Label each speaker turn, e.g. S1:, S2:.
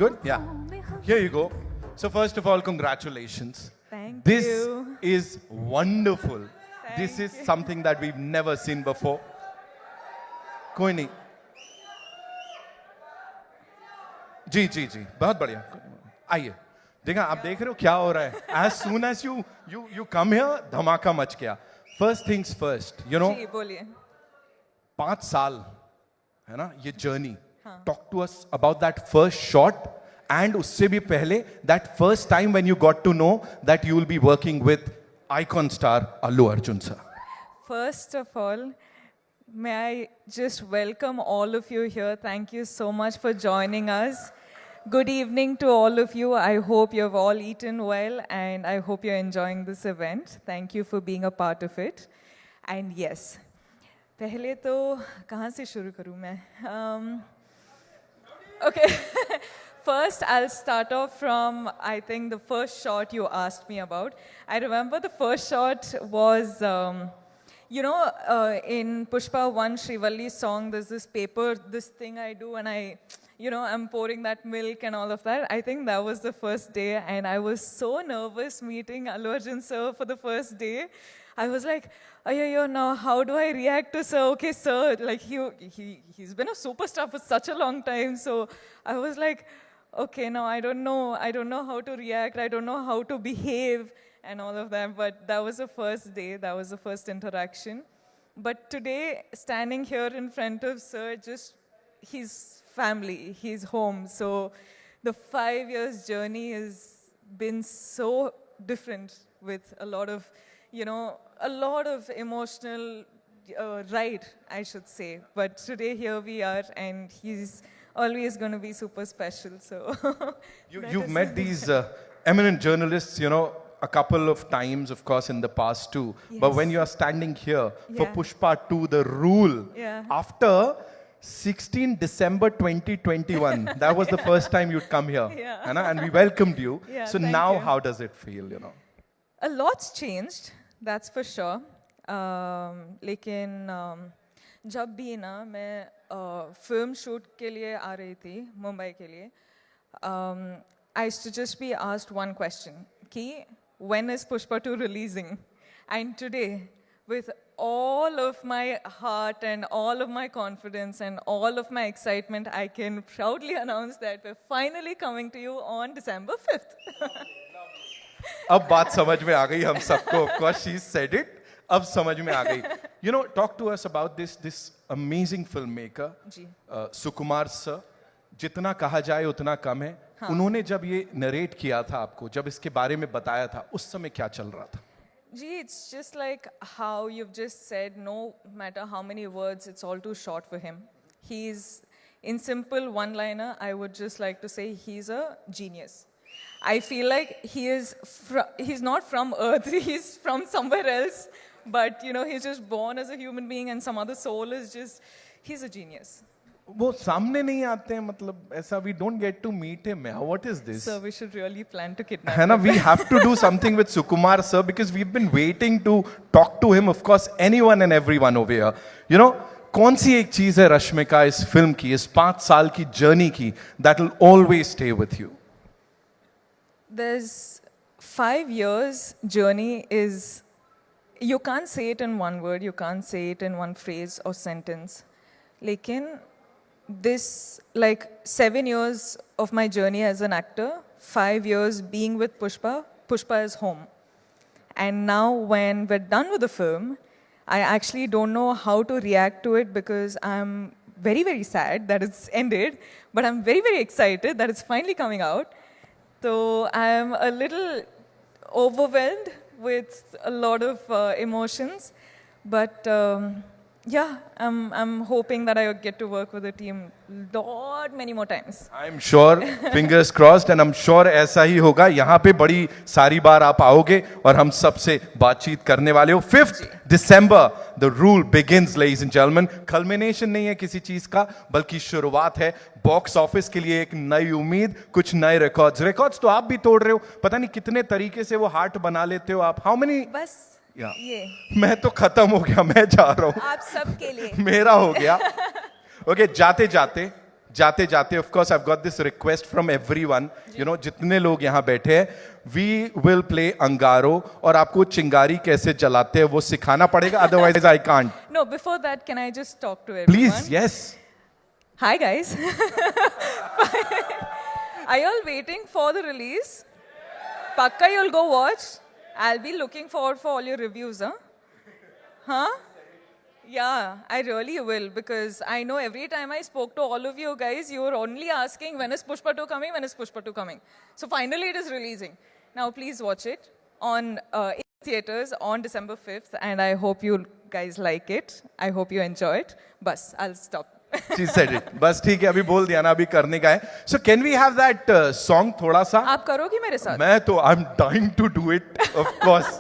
S1: Good? Yeah. Here you go. So first of all, congratulations.
S2: Thank
S1: This
S2: you.
S1: is wonderful. This
S2: Thank
S1: is
S2: you.
S1: something that we've never seen before. कोई नहीं. जी जी जी बहुत बढ़िया. आइए. देखा आप देख रहे हो क्या हो रहा है. As soon as you come here, धमाका मच गया. First things first, you know.
S2: जी बोलिए.
S1: 5 साल है ना ये journey. Talk to us about that first shot and उससे भी पहले that first time when you got to know that you will be working with icon star Allu Arjun sir.
S2: First of all, may I just welcome all of you here. Thank you so much for joining us. Good evening to all of you. I hope you've all eaten well and I hope you're enjoying this event. Thank you for being a part of it. And yes, पहले तो कहाँ से शुरू करूँ मैं? Okay. First, I'll start off from, I think, the first shot you asked me about. I remember the first shot was, in Pushpa 1, Srivalli's song, there's this paper, this thing I do, and I'm pouring that milk and all of that. I think that was the first day, and I was so nervous meeting Allu Arjun sir for the first day. I was like, yo, now how do I react to sir? Okay, sir, like he's been a superstar for such a long time. So I was like, okay, now I don't know how to react. I don't know how to behave and all of that. But that was the first day. That was the first interaction. But today, standing here in front of sir, just his family, his home. So the 5 years journey has been so different with a lot of emotional ride, I should say. But today here we are, and he's always going to be super special. So
S1: You've met these eminent journalists, a couple of times, of course, in the past too. But
S2: Yes.
S1: when you are standing here for
S2: Yeah.
S1: Pushpa 2, The Rule,
S2: Yeah.
S1: after 16 December 2021, that was the first time you'd come here.
S2: Yeah.
S1: And we welcomed you.
S2: Yeah,
S1: So
S2: thank
S1: now
S2: you.
S1: how does it feel,
S2: a lot's changed, that's for sure. लेकिन जब भी ना मैं film shoot के लिए आ रही थी मुंबई के लिए, I used to just be asked one question कि when is Pushpa 2 releasing? And today, with all of my heart and all of my confidence and all of my excitement, I can proudly announce that we're finally coming to you on December 5th.
S1: अब बात समझ में आ गई हम सबको. Of course, she said it. अब समझ में आ गई. Talk to us about this amazing filmmaker,
S2: जी.
S1: सुकुमार सर. जितना कहा जाए उतना कम है. उन्होंने जब ये नरेट किया था आपको, जब इसके बारे में बताया था, उस समय क्या चल रहा था?
S2: Gee, it's just like how you've just said, no matter how many words, it's all too short for him. He's, in simple one-liner, I would just like to say he's a genius. I feel like he's not from Earth, he's from somewhere else, but he's just born as a human being and some other soul is just, he's a genius.
S1: वो सामने नहीं आते हैं, मतलब ऐसा we don't get to meet him. What is this?
S2: So we should really plan to kidnap
S1: है ना,
S2: him.
S1: we have to do something with Sukumar sir because we've been waiting to talk to him. Of course, anyone and everyone over here. कौन सी एक चीज है रश्मिका इस film की, इस 5 साल की जर्नी की, that will always stay with you?
S2: There's 5 years journey is, you can't say it in one word, you can't say it in one phrase or sentence. Lekin, this, like 7 years of my journey as an actor, 5 years being with Pushpa, Pushpa is home. And now when we're done with the film, I actually don't know how to react to it because I'm very, very sad that it's ended, but I'm very, very excited that it's finally coming out. So I'm a little overwhelmed with a lot of emotions, but yeah, I'm hoping that I get to work with the team many more times.
S1: I'm sure, fingers crossed, and I'm sure ऐसा ही होगा. यहाँ पे बड़ी सारी बार आप आओगे और हम सबसे बातचीत करने वाले हो. 5th December, the rule begins, ladies and gentlemen. Culmination नहीं है किसी चीज का, बल्कि शुरुआत है. बॉक्स ऑफिस के लिए एक नई उम्मीद, कुछ नए रिकॉर्ड्स तो आप भी तोड़ रहे हो. पता नहीं कितने तरीके से वो हार्ट बना लेते हो आप. How many?
S2: बस ये
S1: मैं तो खत्म हो गया, मैं जा रहा हूँ.
S2: आप सबके लिए.
S1: मेरा हो गया. ओके, जाते जाते जाते जाते of course I have got this request from everyone, you know, जितने लोग यहाँ बैठे हैं, वी विल प्ले अंगारो, और आपको चिंगारी कैसे जलाते हैं वो सिखाना पड़ेगा, otherwise I can't.
S2: No, before that, can I just talk to everyone?
S1: Please, yes.
S2: Hi, guys. Are you all waiting for the release? Pakka, you'll go watch. I'll be looking forward for all your reviews, huh? Huh? Yeah, I really will, because I know every time I spoke to all of you guys, you were only asking when is Pushpa 2 coming, when is Pushpa 2 coming. So finally it is releasing. Now please watch it on in theaters on December 5th, and I hope you guys like it. I hope you enjoy it. Bas, I'll stop.
S1: She said it. बस ठीक है, अभी बोल दिया ना, अभी करने का है. So can we have that song थोड़ा सा?
S2: आप करोगी मेरे साथ?
S1: मैं तो I'm dying to do it, of course.